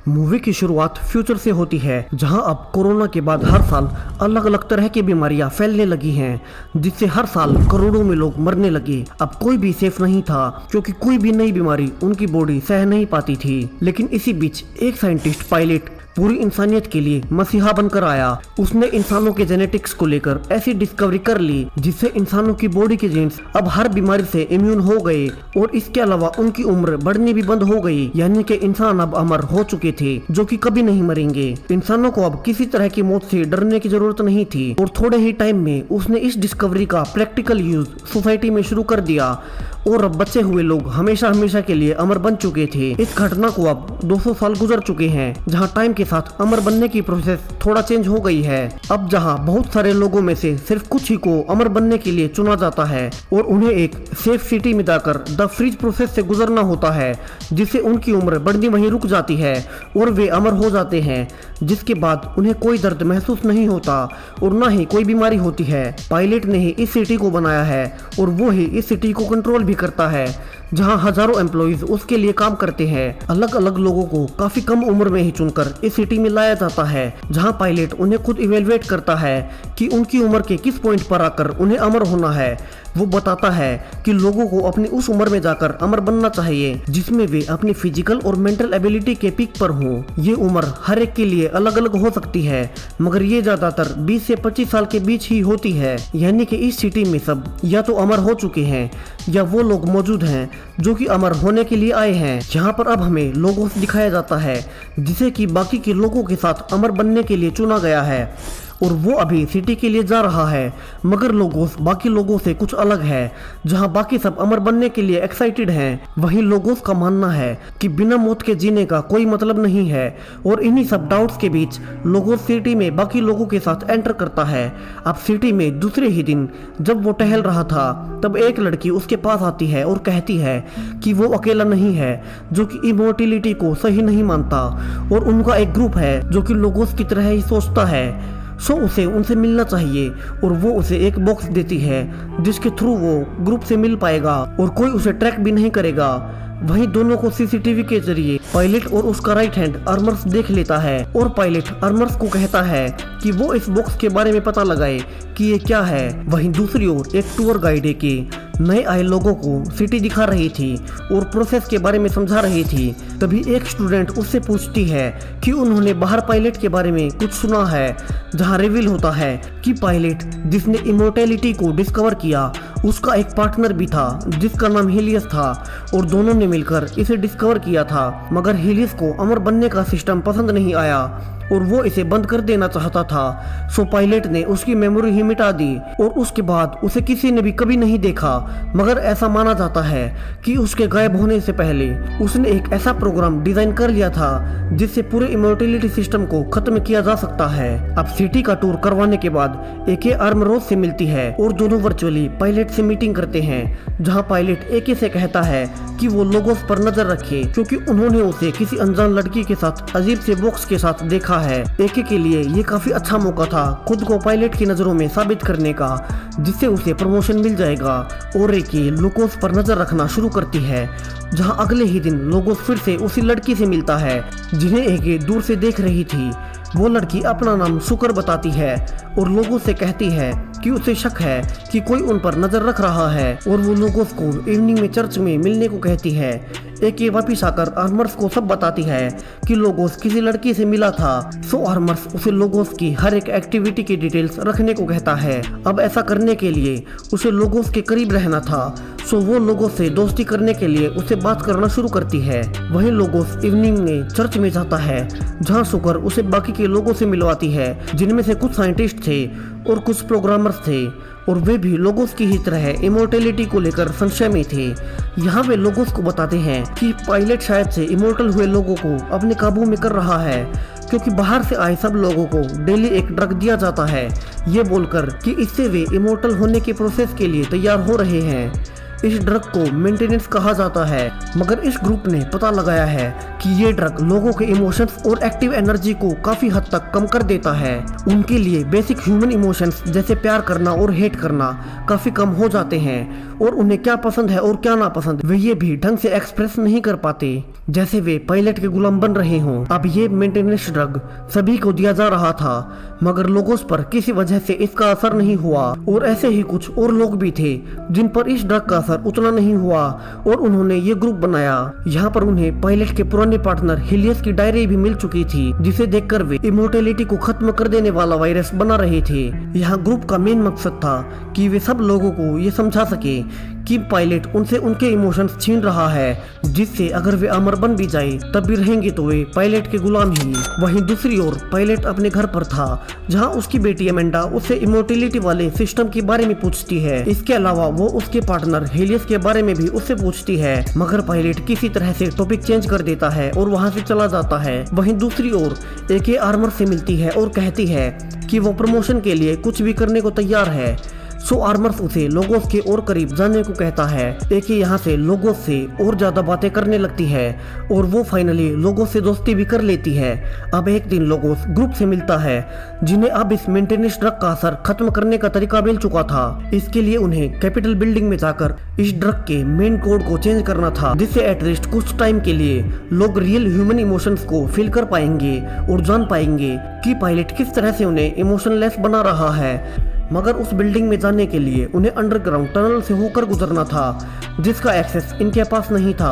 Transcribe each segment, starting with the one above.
Movie की शुरुआत future से होती है, जहां अब कोरोना के बाद हर साल अलग अलग तरह की बीमारियां फैलने लगी हैं, जिससे हर साल करोड़ों में लोग मरने लगे। अब कोई भी सेफ नहीं था, क्योंकि कोई भी नई बीमारी उनकी बॉडी सह नहीं पाती थी। लेकिन इसी बीच एक साइंटिस्ट पायलट पूरी इंसानियत के लिए मसीहा बनकर आया। उसने इंसानों के जेनेटिक्स को लेकर ऐसी डिस्कवरी कर ली जिससे इंसानों की बॉडी के जीन्स अब हर बीमारी से इम्यून हो गए, और इसके अलावा उनकी उम्र बढ़नी भी बंद हो गई। यानी कि इंसान अब अमर हो चुके थे, जो कि कभी नहीं मरेंगे। इंसानों को अब किसी तरह की मौत से डरने की जरूरत नहीं थी, और थोड़े ही टाइम में उसने इस डिस्कवरी का प्रैक्टिकल यूज सोसाइटी में शुरू कर दिया, और अब बचे हुए लोग हमेशा हमेशा के लिए अमर बन चुके थे। इस घटना को अब 200 साल गुजर चुके हैं, जहां टाइम के साथ अमर बनने की प्रोसेस थोड़ा चेंज हो गई है। अब जहां बहुत सारे लोगों में से सिर्फ कुछ ही को अमर बनने के लिए चुना जाता है, और उन्हें एक सेफ सिटी में जाकर द फ्रीज प्रोसेस से गुजरना होता है, जिससे उनकी उम्र बढ़नी वहीं रुक जाती है और वे अमर हो जाते हैं, जिसके बाद उन्हें कोई दर्द महसूस नहीं होता और न ही कोई बीमारी होती है। पायलट ने ही इस सिटी को बनाया है, और वो ही इस सिटी को कंट्रोल भी करता है, जहां हजारों एम्प्लॉइज उसके लिए काम करते हैं। अलग अलग लोगों को काफी कम उम्र में ही चुनकर इस सिटी में लाया जाता है, जहां पायलट उन्हें खुद इवेलुएट करता है कि उनकी उम्र के किस पॉइंट पर आकर उन्हें अमर होना है। वो बताता है कि लोगों को अपनी उस उम्र में जाकर अमर बनना चाहिए जिसमें वे अपनी फिजिकल और मेंटल एबिलिटी के पीक पर हों। ये उम्र हर एक के लिए अलग अलग हो सकती है, मगर ये ज्यादातर 20 से 25 साल के बीच ही होती है। यानी कि इस सिटी में सब या तो अमर हो चुके हैं, या वो लोग मौजूद हैं जो कि अमर होने के लिए आए हैं। यहाँ पर अब हमें लोगोस दिखाया जाता है, जिसे कि बाकी के लोगों के साथ अमर बनने के लिए चुना गया है, और वो अभी सिटी के लिए जा रहा है। मगर लोगोस बाकी लोगों से कुछ अलग है। जहां बाकी सब अमर बनने के लिए एक्साइटेड हैं, वहीं लोगोस का मानना है कि बिना मौत के जीने का कोई मतलब नहीं है। और इन्हीं सब डाउट्स के बीच लोगोस सिटी में बाकी लोगों के साथ एंटर करता है। अब सिटी में दूसरे ही दिन जब वो टहल रहा था, तब एक लड़की उसके पास आती है और कहती है कि वो अकेला नहीं है, जो कि इमोर्टिलिटी को सही नहीं मानता, और उनका एक ग्रुप है जो कि लोगोस की तरह ही सोचता है। सो उसे उनसे मिलना चाहिए, और वो उसे एक बॉक्स देती है जिसके थ्रू वो ग्रुप से मिल पाएगा और कोई उसे ट्रैक भी नहीं करेगा। वहीं दोनों को सीसीटीवी के जरिए पायलट और उसका राइट हैंड आर्मर्स देख लेता है, और पायलट आर्मर्स को कहता है कि वो इस बॉक्स के बारे में पता लगाए कि ये क्या है। वहीं दूसरी ओर एक टूर गाइड है कि नए आए लोगों को सिटी दिखा रही थी और प्रोसेस के बारे में समझा रही थी। तभी एक स्टूडेंट उससे पूछती है कि उन्होंने बाहर पायलट के बारे में कुछ सुना है, जहां रिवील होता है कि पायलट जिसने इमोर्टैलिटी को डिस्कवर किया, उसका एक पार्टनर भी था जिसका नाम हीलियस था, और दोनों ने मिलकर इसे डिस्कवर किया था। मगर हीलियस को अमर बनने का सिस्टम पसंद नहीं आया और वो इसे बंद कर देना चाहता था। सो पायलट ने उसकी मेमोरी ही मिटा दी, और उसके बाद उसे किसी ने भी कभी नहीं देखा। मगर ऐसा माना जाता है कि उसके गायब होने से पहले उसने एक ऐसा प्रोग्राम डिजाइन कर लिया था जिससे पूरे इमोर्टिलिटी सिस्टम को खत्म किया जा सकता है। अब सिटी का टूर करवाने के बाद एके आर्मरोज से मिलती है, और दोनों वर्चुअली पायलट से मीटिंग करते हैं, जहां पायलट एके से कहता है कि वो लोगोस पर नजर रखे, क्योंकि उन्होंने उसे किसी अनजान लड़की के साथ अजीब से बॉक्स के साथ देखा है। एके के लिए ये काफी अच्छा मौका था खुद को पायलट की नजरों में साबित करने का, जिससे उसे प्रमोशन मिल जाएगा। और एके लोगोस पर नजर रखना शुरू करती है, जहां अगले ही दिन लोगोस फिर से उसी लड़की से मिलता है जिन्हें एके दूर से देख रही थी। वो लड़की अपना नाम शुक्र बताती है और लोगों से कहती है कि उसे शक है कि कोई उन पर नजर रख रहा है, और वो लोगों को इवनिंग में चर्च में मिलने को कहती है। एके वापिस आकर आर्मर्स को सब बताती है कि लोगोस किसी लड़की से मिला था। सो आर्मर्स उसे लोगोस की हर एक एक्टिविटी की डिटेल्स रखने को कहता है। अब ऐसा करने के लिए उसे लोगोस के करीब रहना था। सो वो लोगों से दोस्ती करने के लिए उसे बात करना शुरू करती है। वहीं लोगोस इवनिंग में चर्च में जाता है, जहां शुक्र उसे बाकी के लोगों से मिलवाती है, जिनमें से कुछ साइंटिस्ट थे और कुछ प्रोग्रामर्स थे, और वे भी लोगोस की ही तरह इमोर्टेलिटी को लेकर संशय में थे। यहाँ वे लोगोस को बताते हैं कि पायलट शायद से इमोर्टल हुए लोगों को अपने काबू में कर रहा है, क्योंकि बाहर से आए सब लोगों को डेली एक ड्रग दिया जाता है, ये बोलकर कि इससे वे इमोर्टल होने के प्रोसेस के लिए तैयार हो रहे हैं। इस ड्रग को मेंटेनेंस कहा जाता है, मगर इस ग्रुप ने पता लगाया है कि ये ड्रग लोगों के इमोशंस और एक्टिव एनर्जी को काफी हद तक कम कर देता है। उनके लिए बेसिक ह्यूमन इमोशंस जैसे प्यार करना और हेट करना काफी कम हो जाते हैं, और उन्हें क्या पसंद है और क्या नापसंद वे ये भी ढंग से एक्सप्रेस नहीं कर पाते, जैसे वे पायलट के गुलाम बन रहे हों। अब ये मेंटेनेंस ड्रग सभी को दिया जा रहा था, मगर लोगों पर किसी वजह से इसका असर नहीं हुआ, और ऐसे ही कुछ और लोग भी थे जिन पर इस ड्रग का असर उतना नहीं हुआ, और उन्होंने ये ग्रुप बनाया। यहाँ पर उन्हें पायलट के पुराने पार्टनर हिलियस की डायरी भी मिल चुकी थी, जिसे देखकर वे इमोर्टेलिटी को खत्म कर देने वाला वायरस बना रहे थे। यहाँ ग्रुप का मेन मकसद था कि वे सब लोगों को ये समझा सके कि पायलट उनसे उनके इमोशंस छीन रहा है, जिससे अगर वे अमर बन भी जाए तब भी रहेंगे तो वे पायलट के गुलाम ही। वहीं दूसरी ओर पायलट अपने घर पर था, जहां उसकी बेटी अमेंडा उससे इमोर्टेलिटी वाले सिस्टम के बारे में पूछती है। इसके अलावा वो उसके पार्टनर हेलियस के बारे में भी उससे पूछती है, मगर पायलट किसी तरह से टॉपिक चेंज कर देता है और वहां से चला जाता है। वहीं दूसरी ओर एके आर्मर से मिलती है और कहती है कि वो प्रमोशन के लिए कुछ भी करने को तैयार है। सो आर्मर्स उसे लोगोस के और करीब जाने को कहता है। एके यहाँ से लोगोस से और ज्यादा बातें करने लगती है और वो फाइनली लोगोस से दोस्ती भी कर लेती है। अब एक दिन लोगोस ग्रुप से मिलता है, जिन्हें अब इस मेंटेनेंस ड्रग का असर खत्म करने का तरीका मिल चुका था। इसके लिए उन्हें कैपिटल बिल्डिंग में जाकर इस ड्रग के मेन कोड को चेंज करना था, जिससे एटलीस्ट कुछ टाइम के लिए लोग रियल ह्यूमन इमोशंस को फील कर पाएंगे और जान पाएंगे कि पायलट किस तरह से उन्हें इमोशनलेस बना रहा है। मगर उस बिल्डिंग में जाने के लिए उन्हें अंडरग्राउंड टनल से होकर गुजरना था, जिसका एक्सेस इनके पास नहीं था।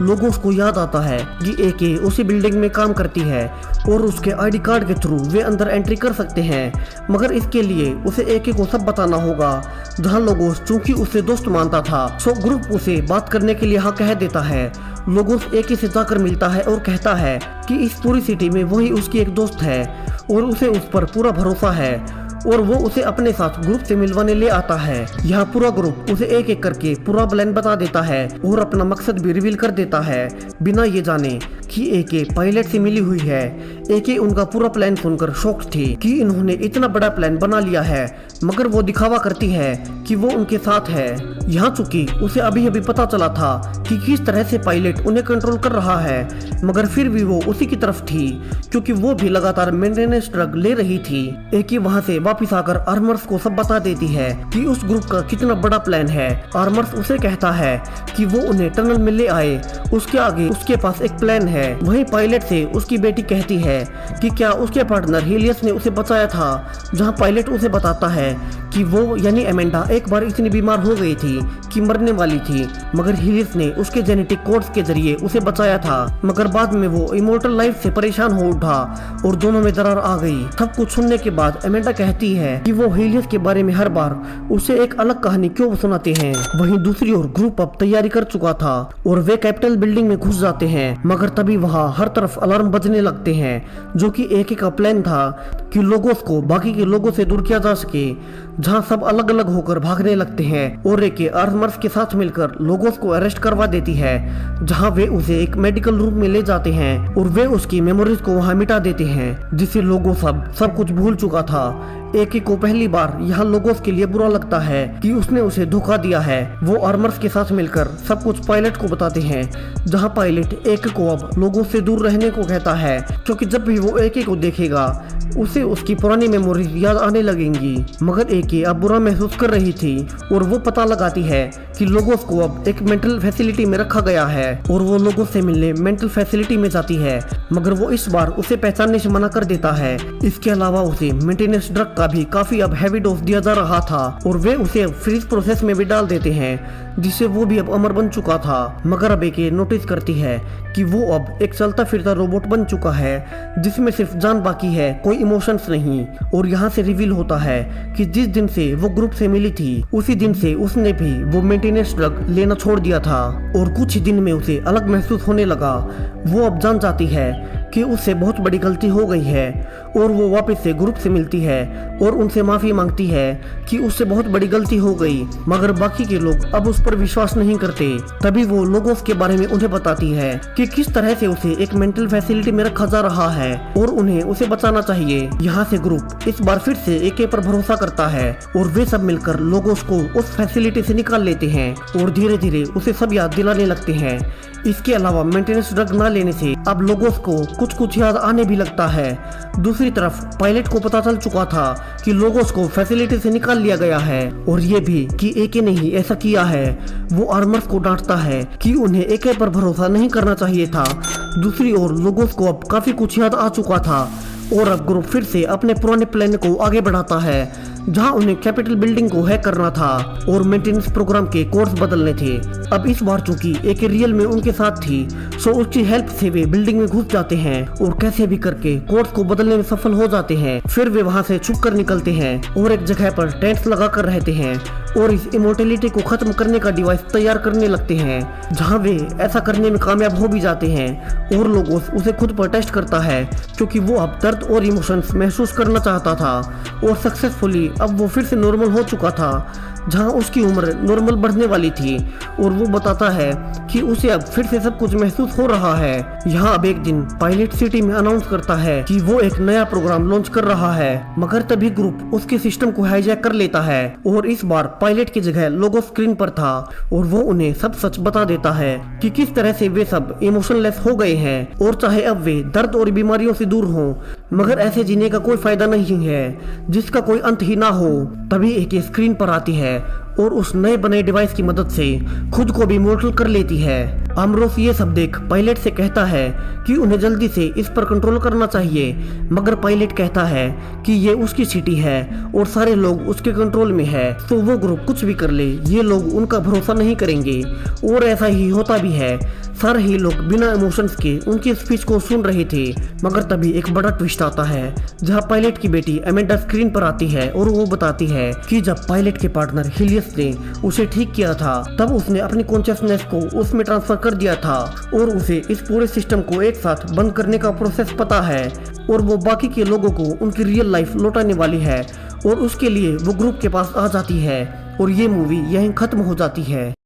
लोगों को याद आता है कि एके उसी बिल्डिंग में काम करती है और उसके आईडी कार्ड के थ्रू वे अंदर एंट्री कर सकते हैं, मगर इसके लिए उसे एके को सब बताना होगा। जहां लोगों चूंकि उसे दोस्त मानता था, सो ग्रुप उसे बात करने के लिए हाँ कह देता है। लोगों एके से जाकर मिलता है और कहता है कि इस पूरी सिटी में वही उसकी एक दोस्त है और उसे उस पर पूरा भरोसा है, और वो उसे अपने साथ ग्रुप से मिलवाने ले आता है। यहाँ पूरा ग्रुप उसे एक एक करके पूरा प्लान बता देता है और अपना मकसद भी रिवील कर देता है, बिना ये जाने कि एके पायलट से मिली हुई है। एके उनका पूरा प्लान सुनकर शॉक्ड थी कि इन्होंने इतना बड़ा प्लान बना लिया है, मगर वो दिखावा करती है कि वो उनके साथ है। यहाँ चूंकि उसे अभी अभी पता चला था कि किस तरह से पायलट उन्हें कंट्रोल कर रहा है, मगर फिर भी वो उसी की तरफ थी, क्योंकि वो भी लगातार मेंटेनेंस ड्रग ले रही थी। एके वहाँ से वापिस आकर आर्मर्स को सब बता देती है कि उस ग्रुप का कितना बड़ा प्लान है। आर्मर्स उसे कहता है कि वो उन्हें टनल में ले आए, उसके आगे उसके पास एक प्लान है। वहीं पायलट से उसकी बेटी कहती है कि क्या उसके पार्टनर हेलियस ने उसे बचाया था, जहां पायलट उसे बताता है कि वो यानी अमेंडा एक बार इतनी बीमार हो गई थी कि मरने वाली थी, मगर हेलियस ने उसके जेनेटिक कोड्स के जरिए उसे बचाया था, मगर बाद में वो इमोर्टल लाइफ से परेशान हो उठा और दोनों में दरार आ गई। सब कुछ सुनने के बाद अमेंडा कहती है कि वो हेलियस के बारे में हर बार उसे एक अलग कहानी क्यों सुनाते हैं। वहीं दूसरी ओर ग्रुप अब तैयारी कर चुका था और वे कैपिटल बिल्डिंग में घुस जाते हैं, मगर तभी वहाँ हर तरफ अलार्म बजने लगते हैं, जो कि एक का प्लान था कि लोगों को बाकी के लोगों से दूर किया जा सके। जहां सब अलग अलग होकर भागने लगते हैं और एके आर्मर्स के साथ मिलकर लोगों को अरेस्ट करवा देती है, जहां वे उसे एक मेडिकल रूम में ले जाते हैं और वे उसकी मेमोरीज को वहां मिटा देते हैं, जिससे लोगों सब कुछ भूल चुका था। एके को पहली बार यहाँ लोगोस के लिए बुरा लगता है कि उसने उसे धोखा दिया है। वो आर्मर्स के साथ मिलकर सब कुछ पायलट को बताते हैं, जहाँ पायलट एके को अब लोगों से दूर रहने को कहता है, क्योंकि जब भी वो एके को देखेगा उसे उसकी पुरानी मेमोरी याद आने लगेंगी। मगर एके अब बुरा महसूस कर रही थी और वो पता लगाती है कि लोगों को अब एक मेंटल फैसिलिटी में रखा गया है और वो लोगों से मिलने मेंटल फैसिलिटी में जाती है, मगर वो इस बार उसे पहचानने से मना कर देता है। इसके अलावा उसे मेंटेनेंस ड्रग का भी काफी अब हैवी डोज दिया जा रहा था और वे उसे फ्रीज प्रोसेस में भी डाल देते हैं, जिससे वो भी अब अमर बन चुका था। मगर अब एके नोटिस करती है कि वो अब एक चलता फिरता रोबोट बन चुका है, जिसमें सिर्फ जान बाकी है, कोई इमोशंस नहीं। और यहाँ से रिवील होता है कि जिस दिन से वो ग्रुप से मिली थी उसी दिन से उसने भी वो मेंटेनेंस ड्रग लेना छोड़ दिया था और कुछ ही दिन में उसे अलग महसूस होने लगा। वो अब जान जाती है कि उससे बहुत बड़ी गलती हो गई है और वो वापस से ग्रुप से मिलती है और उनसे माफी मांगती है कि उससे बहुत बड़ी गलती हो गई। मगर बाकी के लोग अब उस पर विश्वास नहीं करते। तभी वो लोगों के बारे में उन्हें बताती है कि किस तरह से उसे एक मेंटल फैसिलिटी में रखा जा रहा है और उन्हें उसे बचाना चाहिए। यहाँ से ग्रुप इस बार फिर से एके पर भरोसा करता है और वे सब मिलकर लोगों को उस फैसिलिटी से निकाल लेते हैं और धीरे धीरे उसे सब याद दिलाने लगते हैं। इसके अलावा मेंटेनेंस ड्रग न लेने से अब लोगों को कुछ कुछ याद आने भी लगता है। दूसरी तरफ पायलट को पता चल चुका था कि लोगों को फैसिलिटी से निकाल लिया गया है और ये भी कि एके ने ही ऐसा किया है। वो आर्मर्स को डांटता है कि उन्हें एके पर भरोसा नहीं करना चाहिए था। दूसरी ओर लोगों को अब काफी कुछ याद आ चुका था और अब ग्रुप फिर से अपने पुराने प्लान को आगे बढ़ाता है, जहां उन्हें कैपिटल बिल्डिंग को हैक करना था और मेंटेनेंस प्रोग्राम के कोर्स बदलने थे। अब इस बार चूंकि एक रियल में उनके साथ थी, सो उसकी हेल्प से वे बिल्डिंग में घुस जाते हैं और कैसे भी करके कोर्स को बदलने में सफल हो जाते हैं। फिर वे वहां से छुप कर निकलते हैं और एक जगह पर टेंट्स लगा कर रहते हैं और इस इमोर्टेलिटी को खत्म करने का डिवाइस तैयार करने लगते हैं, जहां वे ऐसा करने में कामयाब हो भी जाते हैं और लोगों उसे खुद पर टेस्ट करता है क्योंकि वो अब दर्द और इमोशंस महसूस करना चाहता था और सक्सेसफुली अब वो फिर से नॉर्मल हो चुका था, जहां उसकी उम्र नॉर्मल बढ़ने वाली थी और वो बताता है कि उसे अब फिर से सब कुछ महसूस हो रहा है। यहाँ अब एक दिन पायलट सिटी में अनाउंस करता है कि वो एक नया प्रोग्राम लॉन्च कर रहा है, मगर तभी ग्रुप उसके सिस्टम को हाईजैक कर लेता है और इस बार पायलट की जगह लोगो स्क्रीन पर था और वो उन्हें सब सच बता देता है कि किस तरह से वे सब इमोशनलेस हो गए हैं और चाहे अब वे दर्द और बीमारियों से दूर हों, मगर ऐसे जीने का कोई फायदा नहीं है जिसका कोई अंत ही ना हो। तभी एक स्क्रीन पर आती है और उस नए बने डिवाइस की मदद से खुद को भी मोर्टल कर लेती है। अमरोस ये सब देख पायलट से कहता है कि उन्हें जल्दी से इस पर कंट्रोल करना चाहिए, मगर पायलट कहता है कि ये उसकी सिटी है और सारे लोग उसके कंट्रोल में है, तो वो ग्रुप कुछ भी कर ले ये लोग उनका भरोसा नहीं करेंगे। और ऐसा ही होता भी है। सारे ही लोग बिना इमोशंस के उनकी स्पीच को सुन रहे थे, मगर तभी एक बड़ा ट्विस्ट आता है जहां पायलट की बेटी अमेंडा स्क्रीन पर आती है और वो बताती है कि जब पायलट के पार्टनर हिलियस ने उसे ठीक किया था तब उसने अपनी कॉन्शियसनेस को उसमें ट्रांसफर कर दिया था और उसे इस पूरे सिस्टम को एक साथ बंद करने का प्रोसेस पता है और वो बाकी के लोगों को उनकी रियल लाइफ लौटाने वाली है और उसके लिए वो ग्रुप के पास आ जाती है और ये मूवी यहीं खत्म हो जाती है।